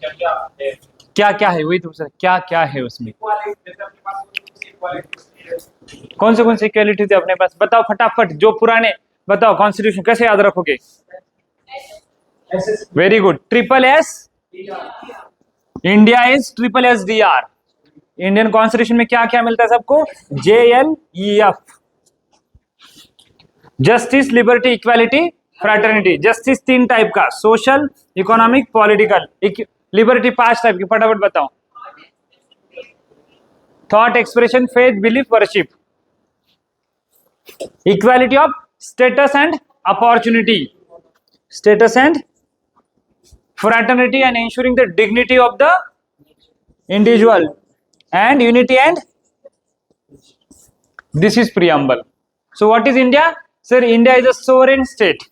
क्या क्या है, वही तो सर, क्या क्या है उसमें? कौन से इक्वालिटी थे अपने पास, बताओ फटाफट, जो पुराने बताओ। कॉन्स्टिट्यूशन कैसे याद रखोगे? Very good, triple S. India is triple S D R. Indian constitution में क्या क्या मिलता है सबको? JLEF, justice, liberty, equality, fraternity. Justice 3 type का, social, economic, political. Liberty 5 type की, फटाफट बताओ। Thought, expression, faith, belief, worship. Equality of status and opportunity, status and fraternity and ensuring the dignity of the individual, and unity, and this is preamble. So what is India? Sir, India is a sovereign state.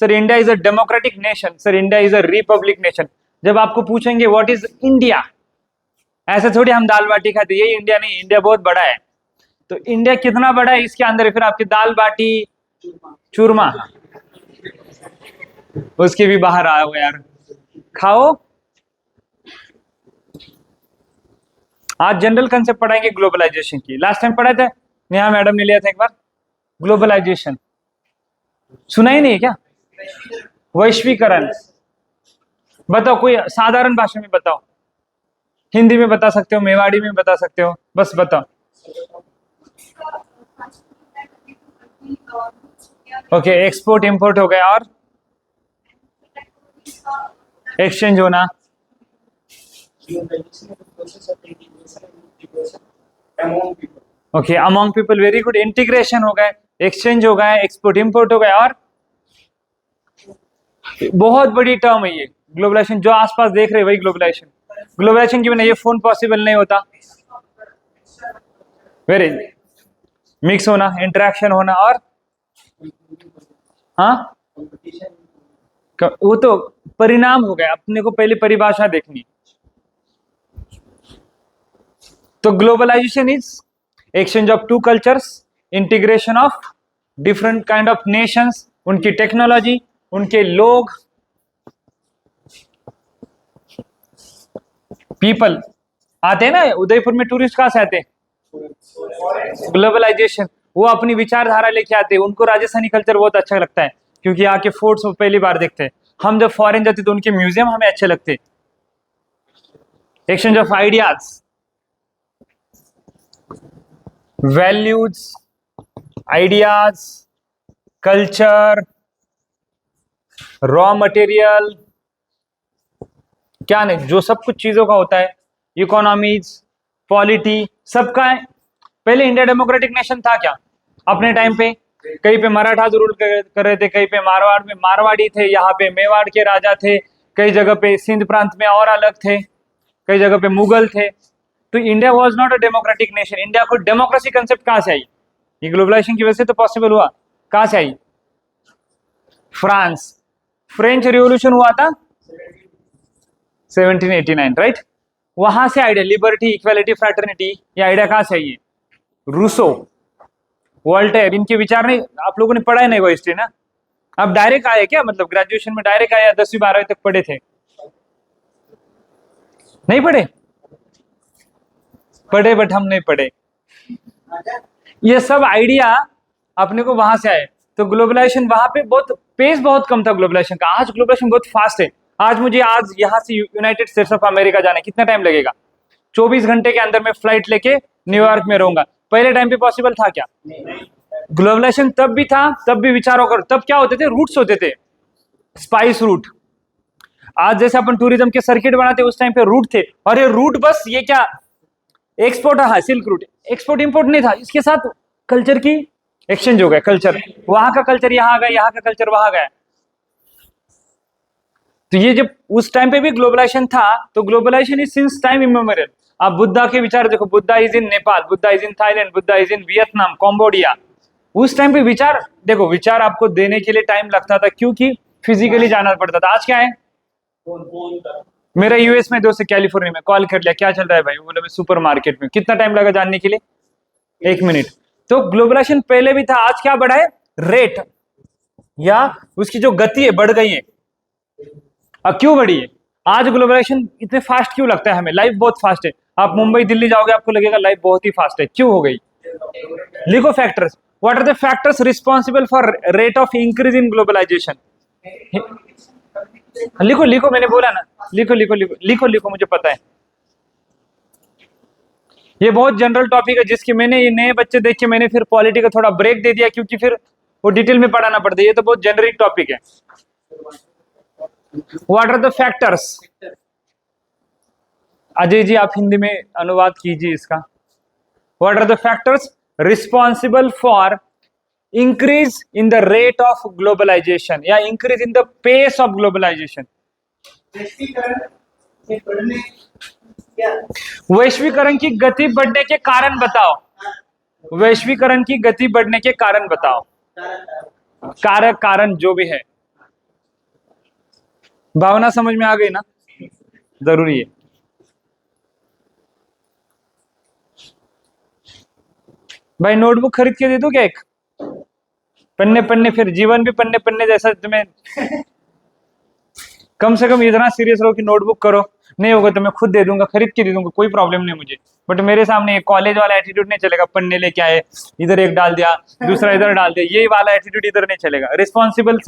Sir, India is a democratic nation. Sir, India is a republic nation. जब आपको पूछेंगे what is India, ऐसे थोड़ी हम दाल बाटी खाते, ये India नहीं, India बहुत बड़ा है। तो इंडिया कितना बड़ा है, इसके अंदर फिर आपकी दाल बाटी चूरमा उसके भी बाहर आओ यार, खाओ। आज जनरल कंसेप्ट पढ़ाएंगे ग्लोबलाइजेशन की। लास्ट टाइम पढ़ाए थे, नेहा मैडम ने लिया था एक बार ग्लोबलाइजेशन, सुना ही नहीं क्या? वैश्वीकरण। बताओ, कोई साधारण भाषा में बताओ, हिंदी में बता सकते हो, मेवाड़ी में बता सकते हो, बस बताओ। ओके, एक्सपोर्ट इंपोर्ट हो गया, और एक्सचेंज होना। Okay, among people, very good. Integration हो गए, एक्सचेंज हो गए, एक्सपोर्ट इंपोर्ट हो गया, और बहुत बड़ी टर्म है ये ग्लोबलाइजेशन। जो आसपास देख रहे हैं वही ग्लोबलाइजेशन। ग्लोबलाइजेशन के बिना ये फोन पॉसिबल नहीं होता। वेरी मिक्स होना, इंटरेक्शन होना, और हाँ, वो तो परिणाम हो गया, अपने को पहले परिभाषा देखनी। तो globalisation is exchange of 2 cultures, integration of different kind of nations, उनकी टेक्नोलॉजी, उनके लोग, पीपल। आते हैं ना उदयपुर में टूरिस्ट, कहां से आते हैं? ग्लोबलाइजेशन, वो अपनी विचारधारा लेके आते हैं। उनको राजस्थानी कल्चर बहुत अच्छा लगता है, क्योंकि यहाँ के फोर्ट्स वो पहली बार देखते हैं। हम जब फॉरेन जाते तो उनके म्यूजियम हमें अच्छे लगते। Exchange of ideas, values, ideas, culture, raw material, क्या नहीं, जो सब कुछ चीजों का होता है, इकोनॉमीज, पॉलिटी, सबका है। पहले इंडिया डेमोक्रेटिक नेशन था क्या अपने टाइम पे? कहीं पे मराठा रूल कर रहे थे, कहीं पे मारवाड़ में मारवाड़ी थे, यहाँ पे मेवाड़ के राजा थे, कई जगह पे सिंध प्रांत में और अलग थे, कई जगह पे मुगल थे। तो India was not a democratic nation. India को डेमोक्रेसी कंसेप्ट कहां से आई? ये ग्लोबलाइजेशन की वजह से तो पॉसिबल हुआ। कहां से आई? फ्रांस, फ्रेंच रिवॉल्यूशन हुआ था 1789, राइट? वहां से आइडिया लिबर्टी, इक्वालिटी, फ्रैटर्निटी, ये आइडिया कहां से आई है? रूसो, वोल्टेयर, इनके विचार नहीं, आप लोगों ने पढ़ा है नहीं वो हिस्ट्री ना? आप डायरेक्ट आए क्या, मतलब ग्रेजुएशन में डायरेक्ट आए या 10वीं 12वीं तक पढ़े थे? नहीं पढ़े? पढ़े, बट हम नहीं पढ़े। ये सब आइडिया अपने को वहां से आए। तो ग्लोबलाइजेशन वहां पे बहुत पेस बहुत कम था ग्लोबलाइजेशन का। आज ग्लोबलाइजेशन बहुत फास्ट है। आज मुझे यहाँ से यूनाइटेड स्टेट्स ऑफ अमेरिका जाना कितना टाइम लगेगा? 24 घंटे के अंदर मैं फ्लाइट लेके न्यूयॉर्क में रहूंगा। पहले टाइम पे पॉसिबल था क्या? ग्लोबलाइजेशन तब भी था, तब भी विचारों कर, तब क्या होते थे? रूट्स होते थे, स्पाइस रूट। आज जैसे अपन टूरिज्म के सर्किट बनाते, उस टाइम पे रूट थे। और ये रूट बस ये क्या एक्सपोर्ट, हाँ सिल्क रूट, एक्सपोर्ट इंपोर्ट नहीं था। इसके साथ कल्चर की एक्सचेंज हो गया। कल्चर, वहां का कल्चर यहाँ आ गया, यहाँ का कल्चर वहां गया। तो ये जब उस टाइम पे भी ग्लोबलाइजेशन था, तो globalisation is since time immemorial. आप बुद्धा के विचार देखो, Buddha is in Nepal, Buddha is in Thailand, Buddha is in Vietnam, Cambodia. उस टाइम पे विचार देखो, विचार आपको देने के लिए टाइम लगता था, क्योंकि फिजिकली जाना पड़ता था। आज क्या है? मेरा यूएस में दोस्त कैलिफोर्निया में, कॉल कर लिया, क्या चल रहा है भाई? वो बोला मैं सुपर मार्केट में। कितना टाइम लगा जानने के लिए? 1 मिनट। तो ग्लोबलाइजेशन पहले भी था। आज क्या बढ़ा है? रेट, या उसकी जो गति है बढ़ गई है। अब क्यों बढ़ी है? आज ग्लोबलाइजेशन इतने फास्ट क्यों लगता है हमें? लाइफ बहुत फास्ट है। आप मुंबई दिल्ली जाओगे आपको लगेगा लाइफ बहुत ही फास्ट है, क्यों हो गई? लिखो factors. What are the factors responsible for rate of increase in globalisation? लिखो लिखो, मैंने बोला ना, लिखो लिखो लिखो लिखो लिखो, मुझे पता है। ये बहुत जनरल टॉपिक है जिसकी मैंने ये नए बच्चे देख के मैंने फिर पॉलिटी का थोड़ा ब्रेक दे दिया, क्योंकि फिर वो डिटेल में पढ़ाना पड़ता है। ये तो बहुत जेनरिक टॉपिक है। What are the factors? Ajay ji आप हिंदी में अनुवाद कीजिए इसका। What are the factors responsible for increase in the rate of globalisation या increase in the pace of globalisation? वैश्वीकरण की गति बढ़ने के कारण बताओ। वैश्वीकरण की गति बढ़ने के कारण बताओ। कारक कारण जो भी है। भावना समझ में आ गई ना? जरूरी है। भाई नोटबुक खरीद के दे दो क्या एक? पन्ने पन्ने, फिर जीवन भी पन्ने पन्ने जैसा तुम्हें। कम से कम इतना सीरियस रहो कि नोटबुक करो। नहीं होगा तो मैं खुद दे दूंगा, खरीद के दे दूंगा, कोई प्रॉब्लम नहीं मुझे। बट मेरे सामने कॉलेज वाला एटीट्यूड नहीं चलेगा। पन्ने लेके आए, इधर एक डाल दिया, दूसरा इधर डाल दिया, ये वाला एटीट्यूड इधर नहीं चलेगा। रिस्पॉन्सिबल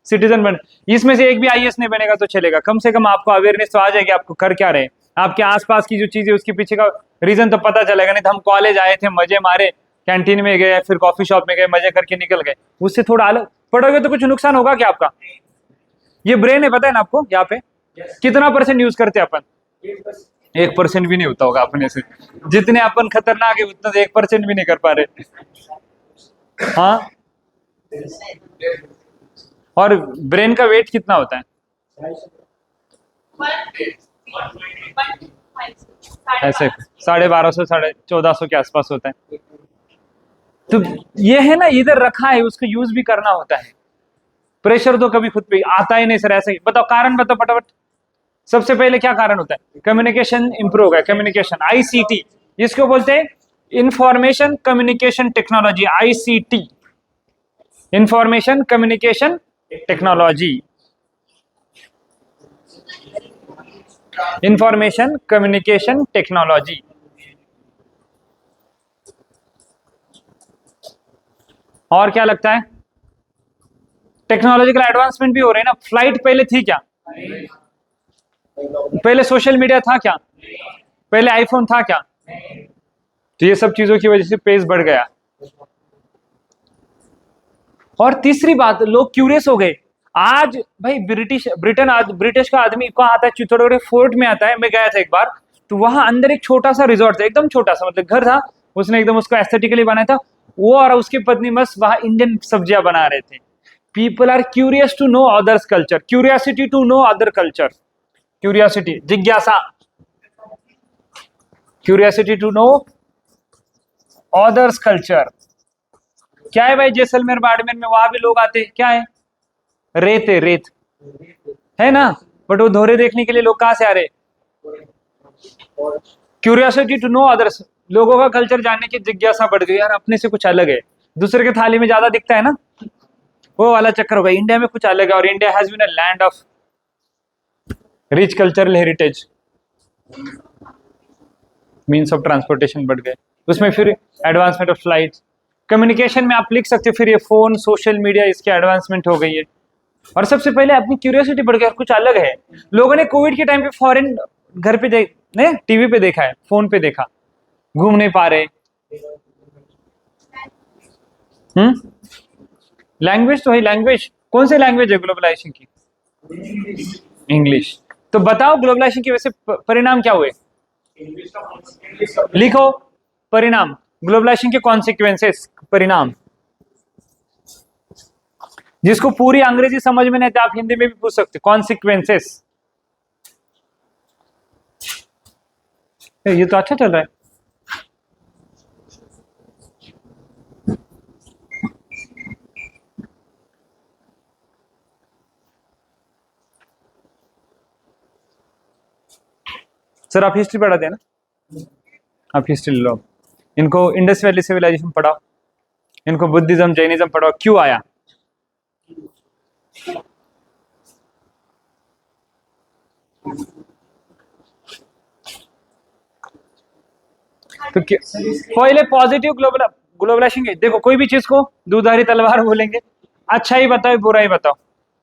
सिटीजन बन। इसमें से एक भी आईएएस नहीं बनेगा तो चलेगा। कम से कम आपको अवेयरनेस तो आ जाएगी आपको कर क्या रहे। आपके आसपास की जो चीज है उसके पीछे का रीजन तो पता चलेगा। नहीं तो हम कॉलेज आए थे, मजे मारे, कैंटीन में गए, फिर कॉफी शॉप में गए, मजे करके निकल गए, उससे थोड़ा अलग पढ़ोगे तो कुछ नुकसान होगा क्या आपका? ये ब्रेन है, पता है ना आपको? यहाँ पे कितना परसेंट यूज करते हैं अपन? 1% भी नहीं होता होगा अपने से। जितने अपन खतरनाक है उतना 1% भी नहीं कर पा रहे। हाँ, और ब्रेन का वेट कितना होता है? ऐसे 1250 1400 के आसपास होता है। तो ये है ना, इधर रखा है, उसको यूज भी करना होता है। प्रेशर तो कभी खुद पे आता ही नहीं सर। ऐसे ही बताओ, कारण बताओ फटाफट। सबसे पहले क्या कारण होता है? कम्युनिकेशन इंप्रूव होगा। कम्युनिकेशन, आईसीटी इसको बोलते हैं, information communication technology, ICT, information communication technology, information communication technology. और क्या लगता है? टेक्नोलॉजिकल एडवांसमेंट भी हो रहे हैं ना। फ्लाइट पहले थी क्या? पहले सोशल मीडिया था क्या? पहले आईफोन था क्या? तो ये सब चीजों की वजह से पेस बढ़ गया। और तीसरी बात, लोग क्यूरियस हो गए। आज भाई ब्रिटेन ब्रिटिश का आदमी कहाँ आता है? चित्तौड़गढ़ फोर्ट में आता है। मैं गया था एक बार, तो वहां अंदर एक छोटा सा रिजॉर्ट था, एकदम छोटा सा, मतलब घर था। उसने एकदम उसको एस्थेटिकली बनाया था। वो और उसकी पत्नी मस्त वहां इंडियन सब्जियां बना रहे थे। People are curious to know others culture, curiosity to know other culture, curiosity, जिज्ञासा, curiosity to know others culture. क्या है भाई जैसलमेर बाड़मेर में? वहां भी लोग आते, क्या है? रेत है, रेत है ना। बट वो धोरे देखने के लिए लोग कहां से आ रहे? क्यूरियोसिटी टू नो अदर्स, लोगों का कल्चर जानने की जिज्ञासा बढ़ गई। यार अपने से कुछ अलग है, दूसरे के थाली में ज्यादा दिखता है ना, वो वाला चक्कर होगा। इंडिया में कुछ अलग है। और India has been a land of rich cultural heritage. Means of transportation बढ़ गए, उसमें फिर एडवांसमेंट ऑफ फ्लाइट। कम्युनिकेशन में आप लिख सकते हो, फिर ये फोन, सोशल मीडिया, इसकी एडवांसमेंट हो गई है। और सबसे पहले अपनी क्यूरियोसिटी बढ़ गया, कुछ अलग है। लोगों ने कोविड के टाइम पे फॉरेन घर पे ने टीवी पे देखा है, फोन पे देखा, घूम नहीं पा रहे। लैंग्वेज तो है, लैंग्वेज कौन सी लैंग्वेज है ग्लोबलाइजेशन की? इंग्लिश। तो बताओ ग्लोबलाइजेशन की वजह से परिणाम क्या हुए? लिखो परिणाम, ग्लोबलाइजेशन के कॉन्सिक्वेंसेस, परिणाम। जिसको पूरी अंग्रेजी समझ में नहीं, तो आप हिंदी में भी पूछ सकते। कॉन्सिक्वेंसेस, ये तो अच्छा चल रहा है। सर आप हिस्ट्री पढ़ाते हैं ना, आप हिस्ट्री ले लो। इनको इंडस वैली सिविलाइजेशन पढ़ाओ, इनको बुद्धिज्म जैनिज्म पढ़ाओ, क्यों आया? तो पहले पॉजिटिव ग्लोबलाइजेशन के देखो, कोई भी चीज को दुधारी तलवार बोलेंगे, अच्छा ही बताओ बुरा ही बताओ,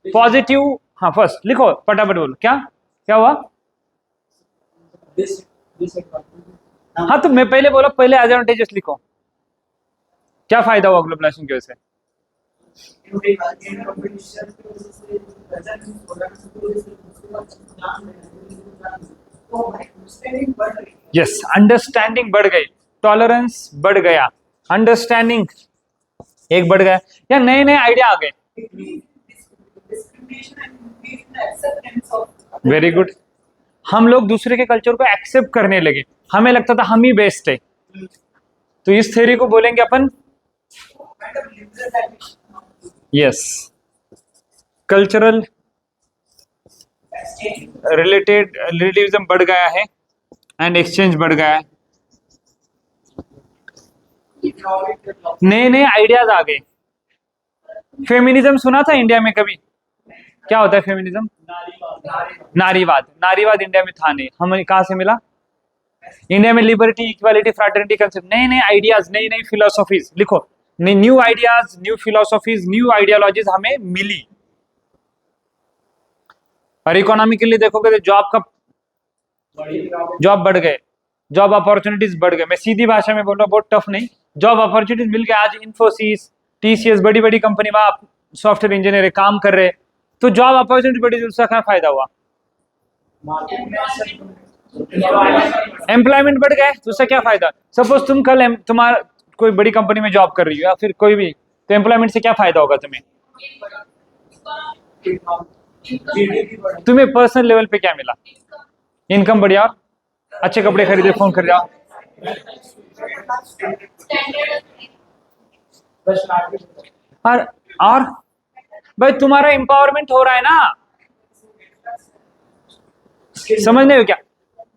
पॉजिटिव। हाँ फर्स्ट लिखो, फटाफट बोलो, क्या क्या हुआ। हाँ तो मैं पहले बोला, पहले एडवांटेजेस लिखो, क्या फायदा हुआ ग्लोबलाइजेशन की वजह से। यस, अंडरस्टैंडिंग बढ़ गई, टॉलरेंस बढ़ गया, अंडरस्टैंडिंग एक बढ़ गया, या नए नए आइडिया आ गए। वेरी गुड, हम लोग दूसरे के कल्चर को एक्सेप्ट करने लगे, हमें लगता था हम ही बेस्ट है, तो इस थ्योरी को बोलेंगे अपन यस, कल्चरल रिलेटिविज्म बढ़ गया है एंड एक्सचेंज बढ़ गया है, नए नए आइडियाज आ गए। फेमिनिज्म सुना था इंडिया में कभी, क्या होता है फेमिनिज्म। नारीवाद, नारीवाद इंडिया में था नहीं, हमें कहां से मिला। इंडिया में लिबर्टी, इक्वालिटी, फ्रैटर्निटी कंसेप्ट, नए नए आइडियाज, नई नई फिलोसॉफीज लिखो, new ideas, new philosophies, new ideologies हमें मिली। और इकोनॉमी के लिए देखोगे तो जॉब बढ़ गए, जॉब अपॉर्चुनिटीज बढ़ गए, मैं सीधी भाषा में बोल रहा हूँ, बहुत टफ नहीं, जॉब अपॉर्चुनिटीज मिल गए। आज इन्फोसिस, टीसीएस, बड़ी बड़ी कंपनी में आप सॉफ्टवेयर इंजीनियर काम कर रहे, तो जॉब अपॉर्चुनिटी बड़ी, उसका क्या फायदा हुआ। एम्प्लॉयमेंट बढ़ गया, तो उससे क्या फायदा। सपोज तुम कल तुम्हारा कोई बड़ी कंपनी में जॉब कर रही हो या फिर कोई भी, तो एम्प्लॉयमेंट से क्या फायदा होगा तुम्हें। तुम्हें पर्सनल लेवल पे क्या मिला, इनकम बढ़िया, अच्छे कपड़े खरीदे, फोन खरीदा। और भाई तुम्हारा एम्पावरमेंट हो रहा है ना, समझ नहीं हो क्या।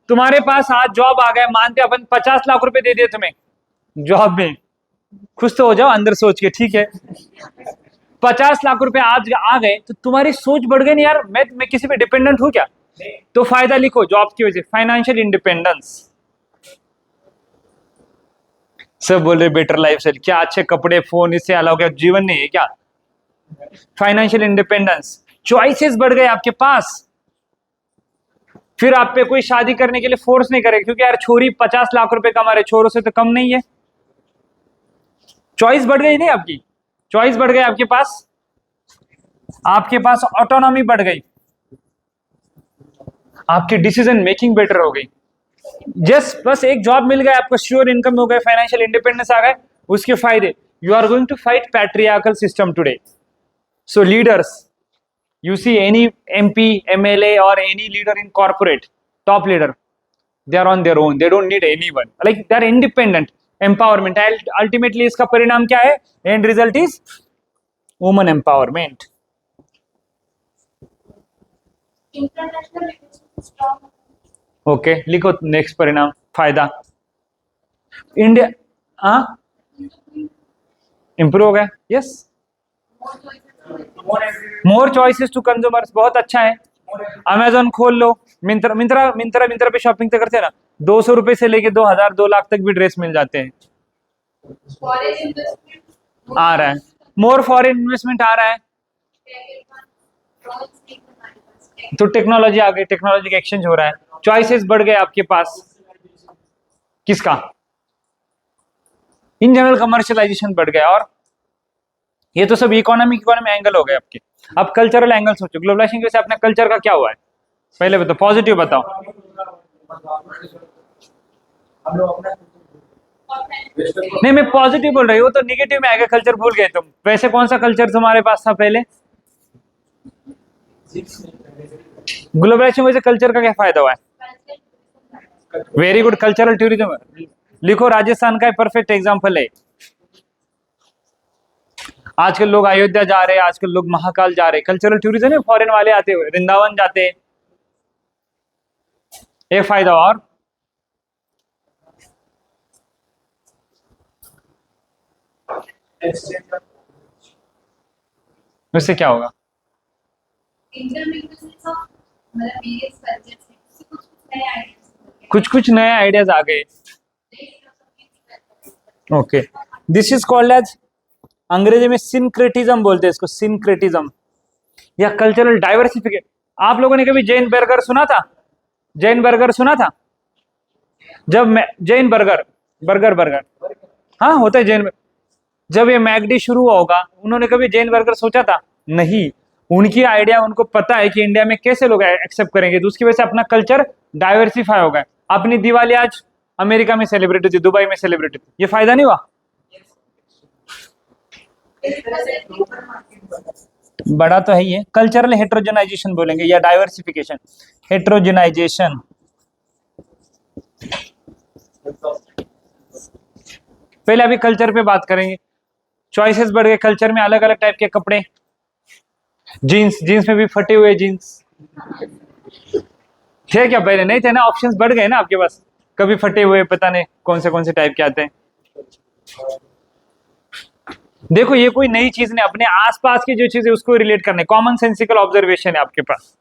तुम्हारे पास आज जॉब आ गया, मानते अपन 50 लाख रुपए दे दिए तुम्हें जॉब में, खुश तो हो जाओ अंदर सोच के, ठीक है। 50 लाख रुपए आज आ गए तो तुम्हारी सोच बढ़ गई नहीं यार, मैं किसी पे डिपेंडेंट हूं क्या। तो फायदा लिखो जॉब की वजह, फाइनेंशियल इंडिपेंडेंस। सब बोल रहे बेटर लाइफ स्टाइल, क्या अच्छे कपड़े, फोन, इससे अलावा क्या जीवन नहीं है क्या। फाइनेंशियल इंडिपेंडेंस, चॉइसेस बढ़ गए आपके पास, फिर आप पे कोई शादी करने के लिए फोर्स नहीं करेगा, क्योंकि यार छोरी 50 लाख रुपए कमा रहे, छोरों से तो कम नहीं है। चॉइस बढ़ गई नहीं आपकी, चॉइस बढ़ गई आपके पास, आपके पास ऑटोनॉमी बढ़ गई, आपकी डिसीजन मेकिंग बेटर हो गई। जस्ट बस एक जॉब मिल गया आपको, श्योर इनकम हो गए, फाइनेंशियल इंडिपेंडेंस आ गए, उसके फायदे, you are going to fight patriarchal system today. So leaders, you see any MP, MLA or any leader in corporate, top leader, they are on their own, they don't need anyone, like they are independent, empowerment, ultimately इसका परिणाम क्या है, end result is woman empowerment। Okay लिखो next परिणाम, फायदा India, हाँ improve हो गया, yes, more choices to consumers, बहुत अच्छा है। अमेजोन खोल लो, मिंत्रा मिंत्रा मिंत्रा मिंत्रा पे शॉपिंग तो करते हैं ना, 200 रुपए से लेके 2000 2 लाख तक भी ड्रेस मिल जाते हैं। आ रहा है, मोर फॉरेन इन्वेस्टमेंट आ रहा है, तो टेक्नोलॉजी आ गई, टेक्नोलॉजी का एक्सचेंज हो रहा है, चॉइसेस बढ़ गए आपके पास, किसका, इन जनरल कमर्शियलाइजेशन बढ़ गया। और ये तो सब इकोनॉमिक एंगल हो गए आपके। अब कल्चरल एंगल सोचो, ग्लोबलाइजेशन की वजह से अपने कल्चर का क्या हुआ है, पहले बताओ, पॉजिटिव बताओ। नहीं मैं पॉजिटिव बोल रही हूँ, तो निगेटिव में आएगा, कल्चर भूल गए तुम, वैसे कौन सा कल्चर तुम्हारे पास था पहले। ग्लोबलाइजेशन वजह से कल्चर का क्या फायदा हुआ है। वेरी गुड, कल्चरल टूरिज्म लिखो, राजस्थान का परफेक्ट एग्जाम्पल है। आजकल लोग अयोध्या जा रहे हैं, आजकल लोग महाकाल जा रहे हैं, कल्चरल टूरिज्म है, फॉरेन वाले आते हुए वृंदावन जाते हैं, एक फायदा। और उससे क्या होगा, कुछ कुछ नए आइडियाज आ गए, okay, this is called as, अंग्रेजी में सिंक्रेटिज्म बोलते हैं इसको, सिंक्रेटिज्म या कल्चरल डाइवर्सिफिकेशन। आप लोगों ने कभी जैन बर्गर सुना था? जैन बर्गर सुना था? जब मैं जैन बर्गर, बर्गर, हाँ होता है जैन। जब ये मैकडी शुरू हुआ होगा, उन्होंने कभी जैन बर्गर सोचा था? नहीं। उनकी आइडिया, उनको पता है कि इंडिया में कैसे लोग एक्सेप्ट करेंगे, तो उसकी वजह से अपना कल्चर डाइवर्सिफाई हो गया। अपनी दिवाली आज अमेरिका में सेलिब्रेट होती, दुबई में सेलिब्रेट होती, ये फायदा नहीं हुआ? बड़ा तो है ही है। कल्चरल हेट्रोजेनाइजेशन बोलेंगे या डाइवर्सिफिकेशन, हेट्रोजेनाइजेशन। पहले अभी कल्चर पे बात करेंगे। चॉइसेस बढ़ गए कल्चर में, अलग अलग टाइप के कपड़े, जीन्स, जीन्स में भी फटे हुए जीन्स थे क्या? पहले नहीं थे ना, ऑप्शंस बढ़ गए ना आपके पास। कभी फटे हुए, पता नहीं कौन से टाइप के आते हैं। देखो ये कोई नई चीज नहीं, अपने आसपास की जो चीज है उसको रिलेट करने, कॉमन सेंसिकल ऑब्जर्वेशन है आपके पास।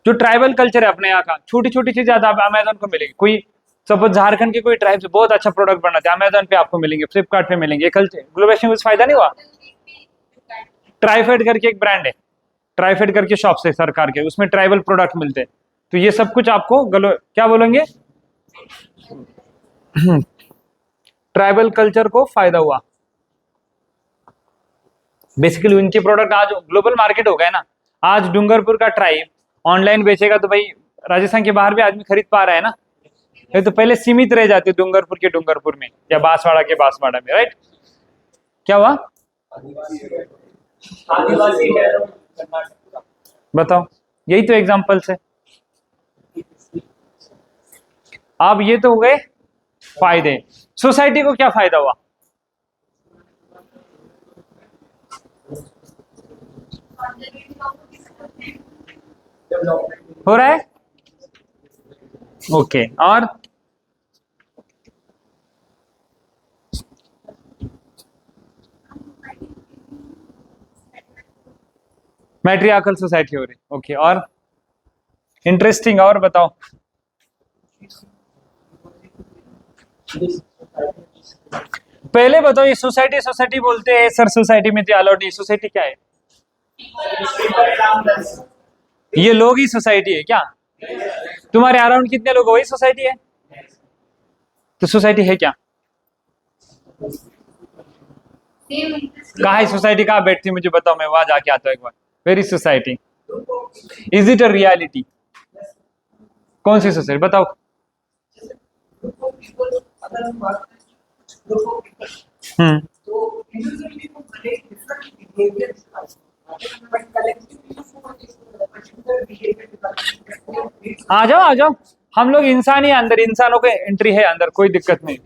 जो ट्राइबल कल्चर है अपने यहाँ का, छोटी छोटी चीजें आप अमेजोन को मिलेगी। कोई सपोज झारखंड के कोई ट्राइब से बहुत अच्छा प्रोडक्ट बनाते हैं, अमेजोन पे आपको मिलेंगे, फ्लिपकार्ट पे मिलेंगे। कल्चर ग्लोबलाइजेशन में फायदा नहीं हुआ? ट्राइफेड करके एक ब्रांड है, ट्राइफेड करके शॉप है सरकार के, उसमें ट्राइबल प्रोडक्ट मिलते हैं। तो ये सब कुछ आपको क्या बोलेंगे, ट्राइबल कल्चर को फायदा हुआ। बेसिकली उनके प्रोडक्ट आज ग्लोबल मार्केट हो गए ना। आज डूंगरपुर का ट्राइब ऑनलाइन बेचेगा तो भाई राजस्थान के बाहर भी आदमी खरीद पा रहा है ना। ये तो पहले सीमित रह जाते डूंगरपुर के डूंगरपुर में या बांसवाड़ा के बांसवाड़ा में, राइट? क्या हुआ? आदिवासी है, बताओ, यही तो एग्जांपल्स है। अब ये तो हो गए फायदे। सोसाइटी को क्या फायदा हुआ? हो रहा है, ओके। और मैट्रियार्कल सोसाइटी हो रही, ओके। और इंटरेस्टिंग, और बताओ। पहले बताओ, ये सोसाइटी सोसाइटी बोलते हैं सर, सोसाइटी में तो अलाउड नहीं, सोसाइटी क्या है? ये लोग ही सोसाइटी है क्या? तुम्हारे अराउंड कितने लोग, वही सोसाइटी है? तो सोसाइटी है क्या? कहाँ है सोसाइटी, कहाँ बैठती मुझे बताओ, मैं वहां जाके आता हूँ एक बार। Where is society? Is it a reality? कौन सी सोसाइटी बताओ? आ जाओ आ जाओ, हम लोग इंसान ही है, अंदर इंसानों के एंट्री है अंदर, कोई दिक्कत नहीं।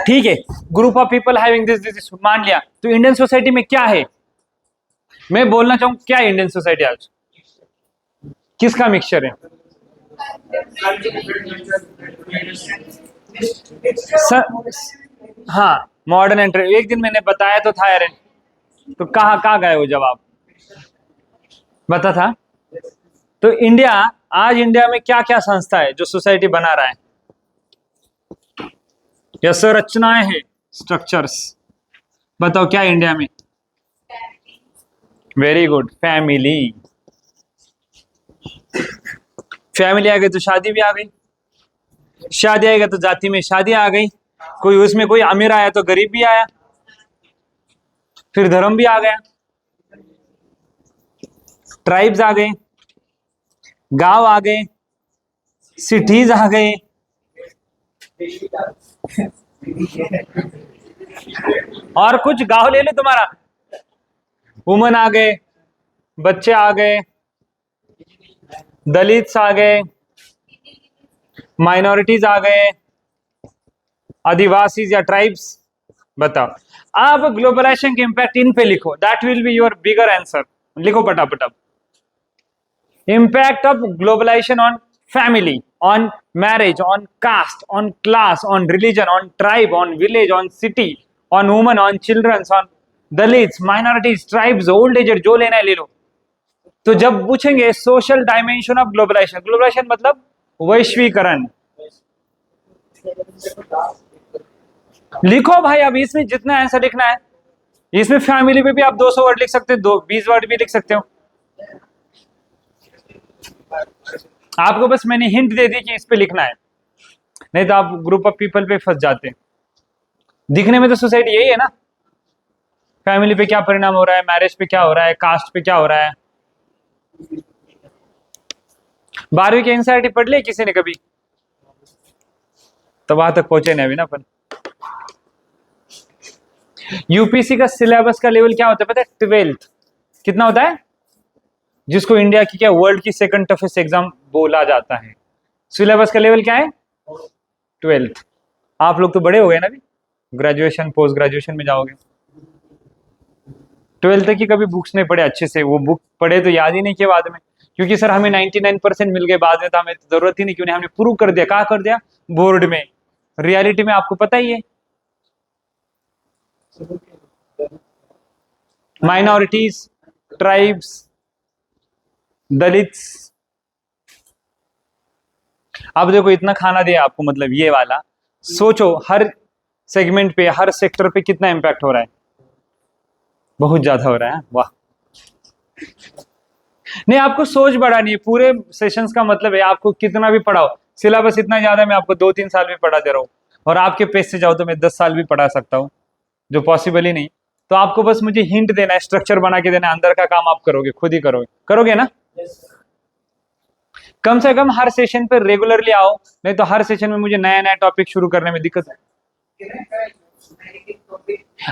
ठीक है, group of people having this मान लिया। तो इंडियन सोसाइटी में क्या है? मैं बोलना चाहूँ क्या है इंडियन सोसाइटी आज? किसका मिक्सचर है? सर, हाँ, मॉडर्न एंड एक दिन मैंने बताया तो था यार, तो कहाँ गए वो जवाब? बता था। तो इंडिया, आज इंडिया में क्या क्या संस्था है जो सोसाइटी बना रहा है या संरचनाएं हैं, स्ट्रक्चर्स? बताओ क्या इंडिया में? Very good, family. फैमिली आ गई तो शादी भी आ गई, शादी आएगा तो जाति में शादी आ गई, कोई उसमें कोई अमीर आया तो गरीब भी आया, फिर धर्म भी आ गया, ट्राइब्स आ गए, गांव आ गए, सिटीज आ गए, और कुछ गांव ले लो तुम्हारा, वुमन आ गए, बच्चे आ गए, दलित्स आ गए, माइनॉरिटीज आ गए, आदिवासी या ट्राइब्स। बताओ अब ग्लोबलाइजेशन के इंपैक्ट इन पे लिखो, that will be your bigger answer. लिखो फटाफट। अब impact of globalisation on family, on marriage, on caste, on class, on religion, on tribe, on village, on city, on women, on children, on dalits, minorities, tribes, old aged, जो लेना है ले लो। तो जब पूछेंगे social dimension of globalisation, globalisation मतलब वैश्वीकरण, लिखो भाई। अब इसमें जितना आंसर लिखना है, इसमें फैमिली पे भी आप 200 वर्ड लिख सकते हो, 20 वर्ड भी लिख सकते हो। आपको बस मैंने हिंट दे दी कि इस पे लिखना है, नहीं तो आप ग्रुप ऑफ पीपल पे फंस जाते हैं। दिखने में तो सोसाइटी यही है ना, फैमिली पे क्या परिणाम हो रहा है, मैरिज पे क्या हो रहा है, कास्ट पे क्या हो रहा है। 12वीं की एनसीईआरटी पढ़ ली किसी ने कभी? तो वहां तक पहुंचे नहीं अभी ना अपन। यूपीसी का सिलेबस का लेवल क्या होता है पता है? 12th। कितना होता है? जिसको इंडिया की क्या वर्ल्ड की सेकंड टफेस्ट एग्जाम बोला जाता है। सिलेबस का लेवल क्या है? 12th। आप लोग तो बड़े हो गए ना अभी, ग्रेजुएशन पोस्ट ग्रेजुएशन में जाओगे। 12th तक की कभी बुक्स नहीं पढ़े अच्छे से, वो बुक पढ़े तो याद ही नहीं किया बाद में, क्योंकि सर हमें 99% मिल गए बाद में, तो हमें तो जरूरत ही नहीं, क्यों नहीं, हमने प्रूव कर दिया। कहा कर दिया? बोर्ड में। रियलिटी में आपको पता ही है, माइनॉरिटीज, ट्राइब्स, दलित्स। अब देखो इतना खाना दिया आपको, मतलब ये वाला, सोचो हर सेगमेंट पे, हर सेक्टर पे कितना इम्पैक्ट हो रहा है। बहुत ज्यादा हो रहा है। वाह। नहीं, आपको सोच बढ़ानी है। पूरे सेशंस का मतलब है आपको कितना भी पढ़ाओ, सिलेबस इतना ज्यादा है, मैं आपको 2-3 साल भी पढ़ा दे रहा हूँ, और आपके पेस से जाओ तो मैं 10 साल भी पढ़ा सकता हूँ, जो पॉसिबल ही नहीं। तो आपको बस मुझे हिंट देना है, स्ट्रक्चर बना के देना है, अंदर का काम आप करोगे, खुद ही करोगे, करोगे ना? कम से कम हर सेशन पे रेगुलरली आओ, नहीं तो हर सेशन में मुझे नया नया टॉपिक शुरू करने में दिक्कत है।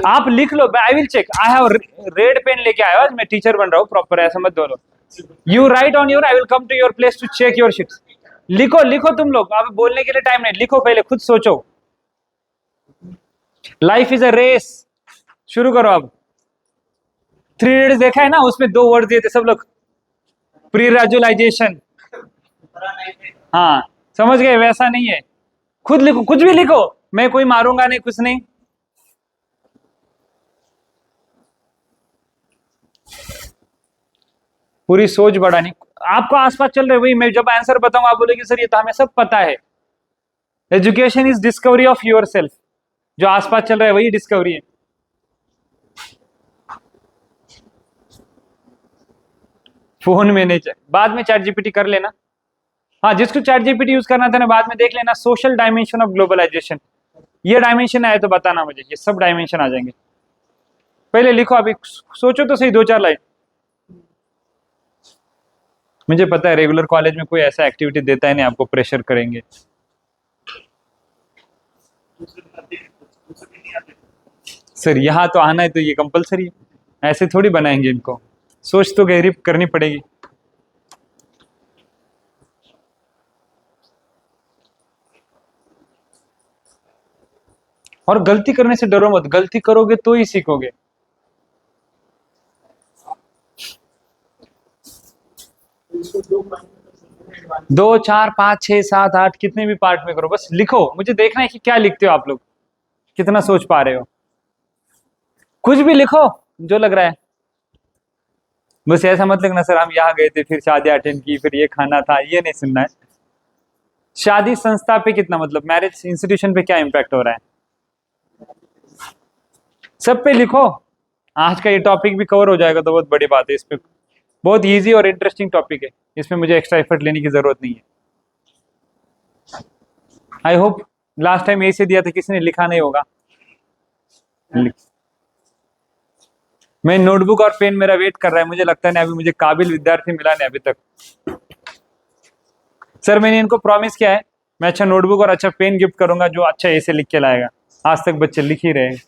आप लिख लो, I will check. I have red pen लेके आया आज, मैं टीचर बन रहा हूँ प्रॉपर, ऐसा मत बोलो। You write on your, I will come to your place to check your sheets. लिखो लिखो तुम लोग, अब बोलने के लिए टाइम नहीं, लिखो पहले, खुद सोचो। Life is a race. शुरू करो अब। 3 इडियट्स देखा है ना, उसमें 2 वर्ड दिए थे सब लोग, प्रीरेजुलाइजेशन। हाँ, समझ गए? वैसा नहीं है, खुद लिखो, कुछ भी लिखो, मैं कोई मारूंगा नहीं, कुछ नहीं। पूरी सोच बढ़ानी। आपको आसपास चल रहे वही, मैं जब आंसर बताऊंगा आप बोलेंगे सर ये तो हमें सब पता है। Education is discovery of your self. जो आसपास चल रहा है वही डिस्कवरी है। फोन में नहीं, बाद में चैट जीपीटी कर लेना। हाँ, जिसको चैट जीपीटी यूज करना था ना, बाद में देख लेना, सोशल डायमेंशन ऑफ ग्लोबलाइजेशन, ये डायमेंशन आए तो बताना मुझे, ये सब डायमेंशन आ जाएंगे। पहले लिखो, अभी सोचो तो सही 2-4 लाइन। मुझे पता है रेगुलर कॉलेज में कोई ऐसा एक्टिविटी देता है नहीं, आपको प्रेशर करेंगे। सर यहाँ तो आना है तो ये कंपलसरी है, ऐसे थोड़ी बनाएंगे इनको, सोच तो गहरी करनी पड़ेगी। और गलती करने से डरो मत, गलती करोगे तो ही सीखोगे। 2, 4, 5, 6, 7, 8 कितने भी पार्ट में करो, बस लिखो, मुझे देखना है कि क्या लिखते हो आप लोग, कितना सोच पा रहे हो। कुछ भी लिखो जो लग रहा है। बस ऐसा मत लिखना सर हम यहाँ गए थे, फिर शादी अटेंड की, फिर ये खाना था, ये नहीं सुनना है। शादी संस्था पे कितना, मतलब मैरिज इंस्टीट्यूशन पे क्या इम्पैक्ट हो रहा है, सब पे लिखो। आज का ये टॉपिक भी कवर हो जाएगा तो बहुत बड़ी बात है। इस पे बहुत इजी और इंटरेस्टिंग टॉपिक है, इसमें मुझे एक्स्ट्रा एफर्ट लेने की जरूरत नहीं है। आई होप लास्ट टाइम ऐसे दिया था, किसी ने लिखा नहीं होगा। मैं नोटबुक और पेन मेरा वेट कर रहा है, मुझे लगता है नहीं अभी मुझे काबिल विद्यार्थी मिला नहीं अभी तक। सर मैंने इनको प्रॉमिस किया है, मैं अच्छा नोटबुक और अच्छा पेन गिफ्ट करूंगा, जो अच्छा ऐसे लिख के लाएगा। आज तक बच्चे लिख ही रहे हैं।